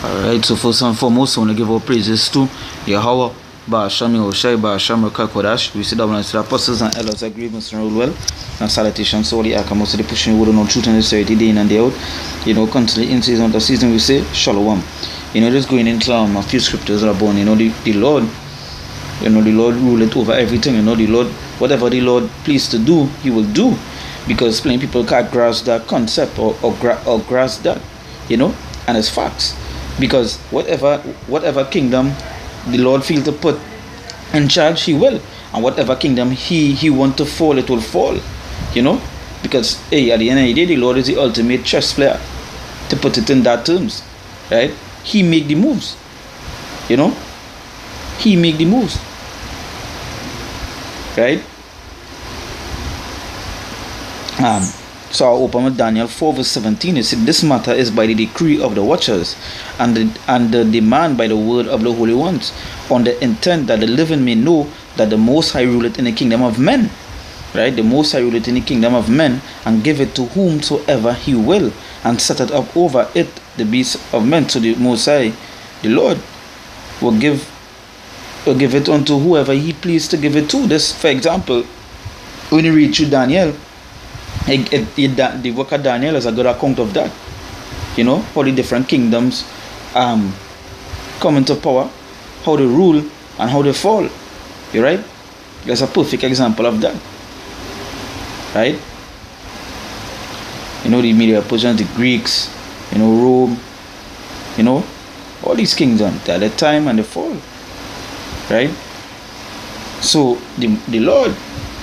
Alright, so first and foremost, I want to give our praises to Yahweh, Ba'asham Yahushai, Ba'asham Rakah Kodash. We see that when the apostles and elders agree, must rule well. And salutations to all the Akamas, the pushing word on truth and sincerity day in and day out. Constantly in season after season, we say Shalom. Just going into a few scriptures are born. The Lord, the Lord ruleth over everything. The Lord, whatever the Lord pleased to do, He will do. Because plenty people can't grasp that concept or grasp that, and it's facts. Because whatever kingdom the Lord feels to put in charge, He will. And whatever kingdom He want to fall, it will fall. Because at the end of the day, the Lord is the ultimate chess player. To put it in that terms, right? He make the moves. He make the moves. Right? So I'll open with Daniel 4 verse 17. It said, "This matter is by the decree of the watchers, and the demand by the word of the holy ones, on the intent that the living may know that the Most High ruleth in the kingdom of men." Right? The Most High ruleth in the kingdom of men, and give it to whomsoever He will, and set it up over it the beasts of men. So the Most High, the Lord, will give it unto whoever He pleased to give it to. This, for example, when you read through Daniel, the work of Daniel is a good account of that. How the different kingdoms come into power, how they rule, and how they fall. You right? That's a perfect example of that. Right? The Media Persians, the Greeks, Rome, all these kingdoms, they are the time and the fall. Right? So the Lord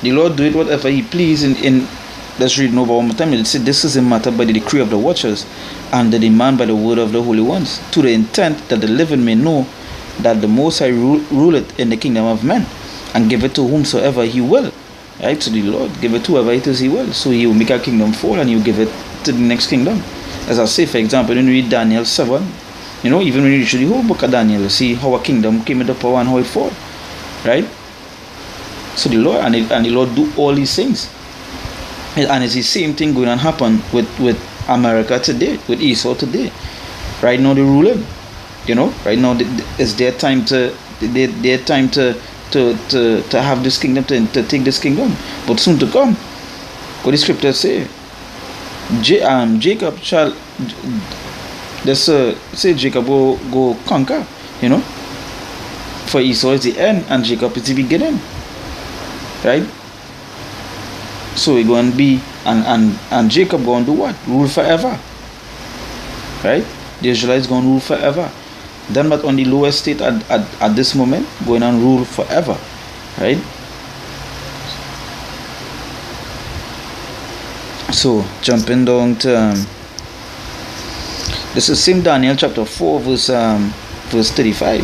do it whatever He please in let's read over one more time. It said, "This is a matter by the decree of the watchers, and the demand by the word of the holy ones, to the intent that the living may know that the Most High ruleth in the kingdom of men, and give it to whomsoever He will." Right? So the Lord give it to whoever it is He will. So He will make a kingdom fall, and He will give it to the next kingdom. As I say, for example, when you read Daniel 7, even when you read the whole book of Daniel, you see how a kingdom came into power and how it fall. Right? So the Lord and the Lord do all these things. And it's the same thing going to happen with America today, with Esau today. Right now they're ruling. Right now it's their time to have this kingdom, to take this kingdom. But soon to come, what the scriptures say, Jacob shall, say Jacob will go conquer. For Esau is the end and Jacob is the beginning. Right? So we're going to be, and Jacob going to do what? Rule forever. Right? The Israelites going to rule forever. Then but on the lowest state at this moment, going on rule forever. Right? So jumping down to this is same Daniel chapter 4 verse 35.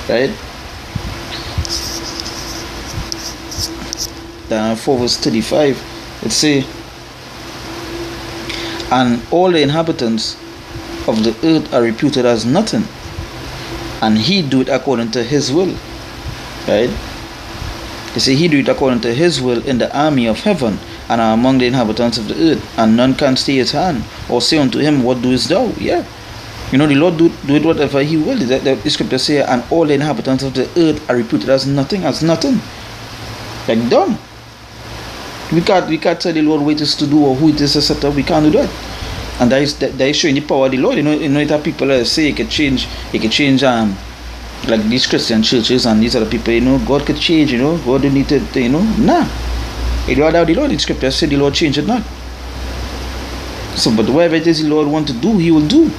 Right? Daniel 4 verse 35. It say, "And all the inhabitants of the earth are reputed as nothing, and He do it according to His will." Right? They say He do it according to His will in the army of heaven, and are among the inhabitants of the earth, and none can stay His hand, or say unto Him, "What doest thou?" Yeah. The Lord do it whatever He will. The scripture say, "And all the inhabitants of the earth are reputed as nothing," Like done. We can't tell the Lord what it is to do or who it is to set up. We can't do that. And that is showing the power of the Lord. It have people that say it could change like these Christian churches and these other people, God could change, God don't need to, nah. It rather the Lord, the scripture said the Lord change it not. So but whatever it is the Lord want to do, He will do.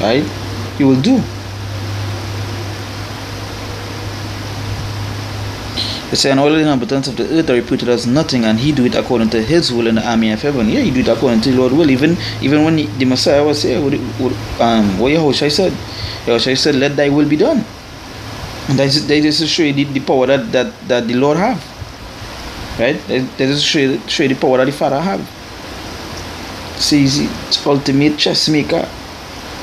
Right? He will do. They say, "And all the inhabitants of the earth are reputed as nothing, and He do it according to His will in the army of heaven." Yeah, He do it according to the Lord's will. Even when the Messiah was here, what Yahushua said, "Let Thy will be done." And that just show you the power that the Lord have. Right? That just show you the power that the Father have. See, He's the ultimate chess maker.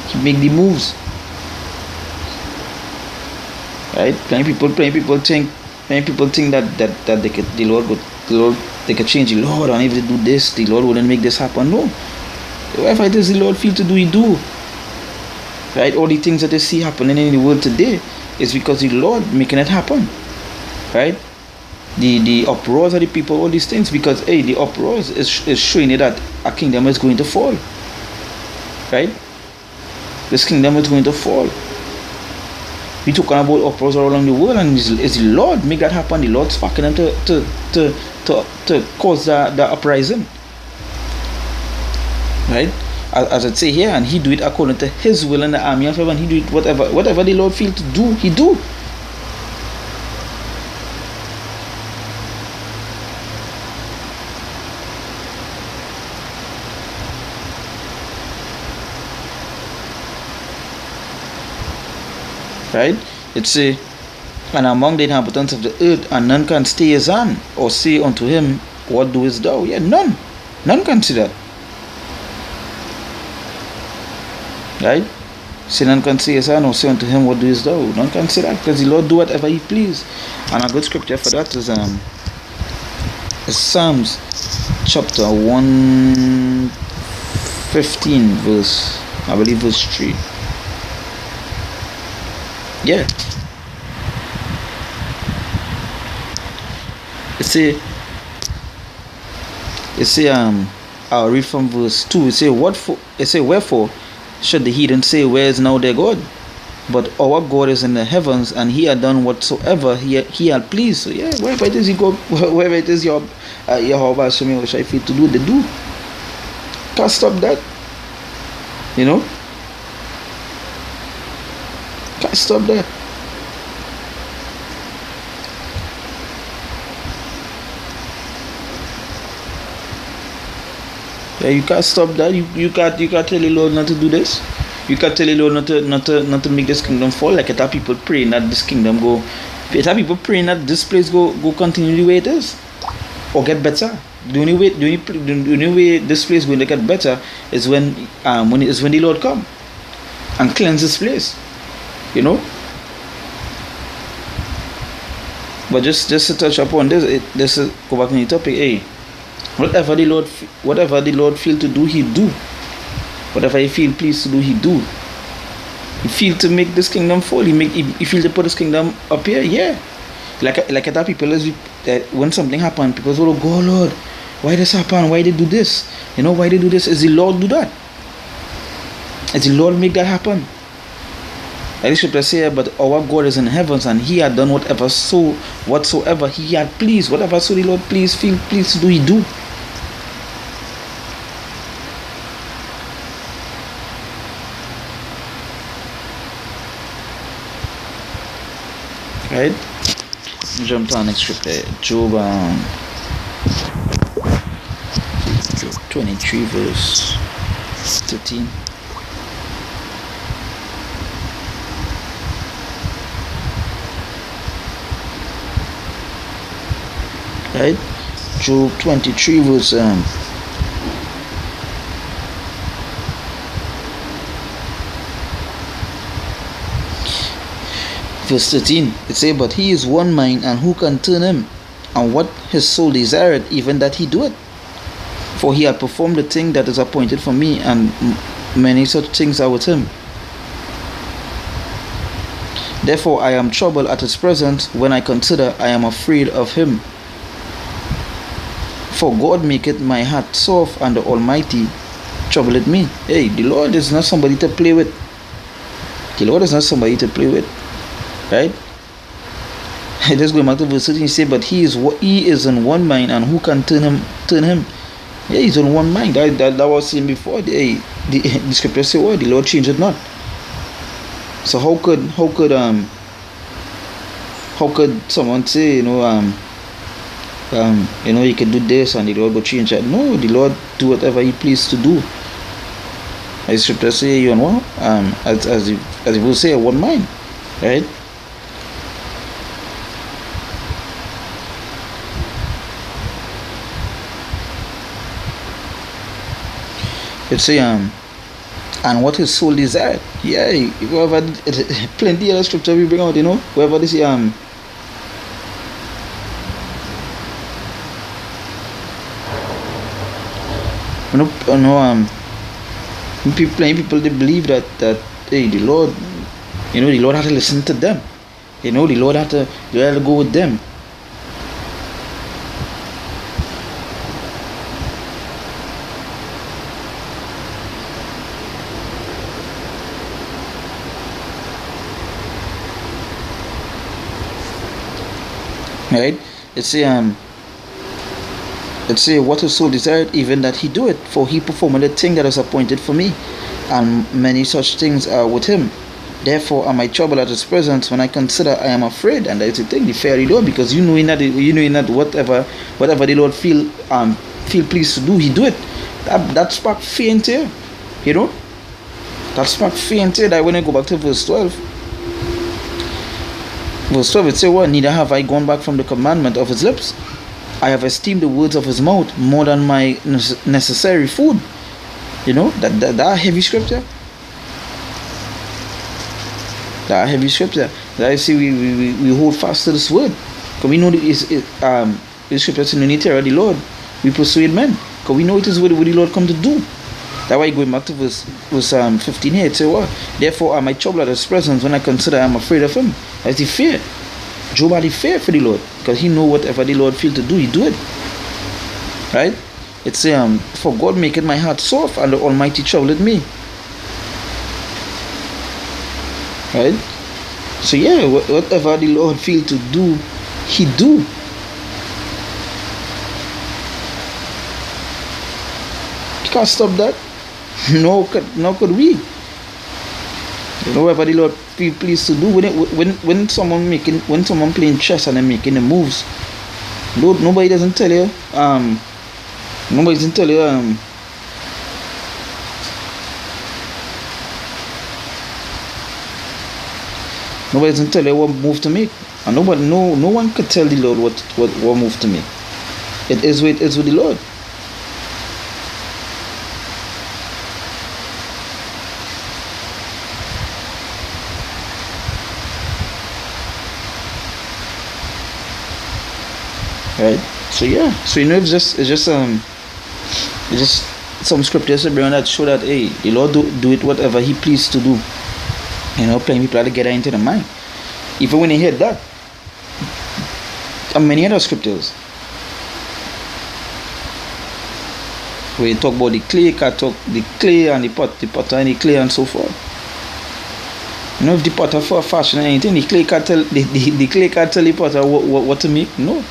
He make the moves. Right? Plenty people think. Many people think that they could, they could change the Lord, and if they do this, the Lord wouldn't make this happen. No. Whatever it is the Lord feel to do, he do. Right? All the things that you see happening in the world today is because the Lord making it happen. Right? The uproars of the people, all these things, because hey, the uproars is showing you that a kingdom is going to fall. Right? This kingdom is going to fall. We talking about uproars all around the world, and it's the Lord make that happen. The Lord's sparking them to cause the uprising. Right? As I say here, and he do it according to his will in the army of heaven. He do it whatever the Lord feel to do, he do. Right? It say, and among the inhabitants of the earth, and none can stay his hand, or say unto him, what doest thou? Yeah, none can see that. Right? Say none can say his hand, or say unto him, what doest thou? None can say that, because the Lord do whatever he please. And a good scripture for that is Psalms chapter 115 verse, I believe verse 3. Yeah. It say I'll read from verse 2. It say wherefore should the heathen say, where is now their God? But our God is in the heavens, and he had done whatsoever he had pleased. So yeah, wherever it is you go, wherever it is your Jehovah show me what I feel to do, they do. Can't stop that. You know? Can't stop that. Yeah, you can't stop that. You can't tell the Lord not to do this. You can't tell the Lord not to make this kingdom fall. Like it have people praying that this kingdom go. It have people praying that this place go continue the way it is, or get better. The only way this place going to get better is when the Lord come and cleanse this place. You know. But just to touch upon this, go back to the topic. Hey, whatever the Lord feel to do, he do. Whatever he feel pleased to do, he do. He feel to make this kingdom fall. He feel to put this kingdom up here. Yeah. Like other people when something happen, people say, oh God, Lord, why this happen? Why they do this? You know why they do this? Is the Lord do that? Is the Lord make that happen? Like the scripture say, but our God is in heavens, and he had done whatsoever he had pleased. Whatever so the Lord feel pleased to do, he do. Right? Jump to our next scripture. Job 23 verse 13. Right? Job 23 verse verse 13. It say, but he is one mind, and who can turn him? And what his soul desired, even that he do it. For he had performed the thing that is appointed for me, and many such things are with him. Therefore I am troubled at his presence. When I consider, I am afraid of him. For God maketh my heart soft, and the Almighty troubleth me. Hey, the Lord is not somebody to play with. The Lord is not somebody to play with. Right? Just going back to verse 13, he say, but he is in one mind, and who can turn him? Yeah, he's on one mind. That was seen before. The scripture say, "Oh, the Lord changed it not." So how could someone say, he can do this and the Lord will change that? No, the Lord do whatever he pleased to do. As scripture say, you know, as it will say, one mind, right? It say and what his soul desired. Yeah, whoever plenty of scripture we bring out, whoever this Many people they believe that hey, the Lord, the Lord had to listen to them. The Lord had to go with them. Right? It's a what a soul desired, even that he do it, for he performed the thing that was appointed for me, and many such things are with him. Therefore am I troubled at his presence. When I consider, I am afraid. And that is the thing, the fear of the Lord, because you know that whatever the Lord feel pleased to do, he do it. That spark fear into you. That spark fear into you. That when I go back to verse 12, it says, what? Neither have I gone back from the commandment of his lips. I have esteemed the words of his mouth more than my necessary food. That heavy scripture. That heavy scripture. That I see we hold fast to this word. Because we know the scripture says, in the terror of the Lord, we persuade men. Because we know it is what the Lord come to do. That's why going back to verse 15 here, it says what? Therefore am I troubled at his presence. When I consider, I am afraid of him. That's the fear. Job had the fear for the Lord, because he know whatever the Lord feel to do, he do it. Right? It says, for God maketh my heart soft, and the Almighty troubleth me. Right? So yeah, whatever the Lord feel to do, he do. You can't stop that. No could we. Whatever the Lord feel pleased to do, when someone playing chess and they're making the moves, nobody doesn't tell you. Nobody doesn't tell you. Nobody doesn't tell you what move to make, and no one could tell the Lord what move to make. It is with the Lord. Right? So yeah. So it's just some scriptures that show that hey, the Lord do it whatever he pleased to do. Plenty people have to get that into the mind. Even when they hear that, and many other scriptures where you talk about the clay, the clay and the potter and the clay and so forth. If the potter for fashion or anything, the clay can't tell the potter what to make. No.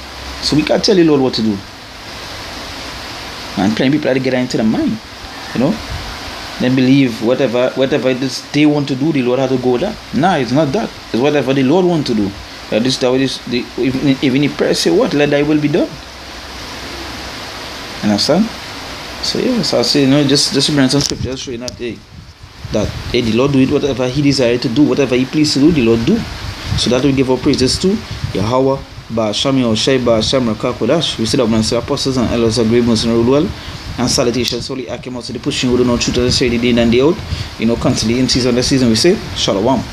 So we can't tell the Lord what to do. And plenty people have to get that into the mind. They believe whatever it is they want to do, the Lord has to go with that. Nah, it's not that. It's whatever the Lord want to do. Even the prayer say what? Let thy will be done. Understand? So yeah, so I say, just bring some scriptures showing that the Lord do it whatever he desired to do, whatever he pleased to do, the Lord do. So that we give our praises to Yahweh, Ba'asham Yahushai, Ba'asham Rakakodash. We said up and say apostles and elders are great most in the world. And salutations solely I came out to the pushing who do not truth as I say the day and day out. Constantly in season the season we say Shalom.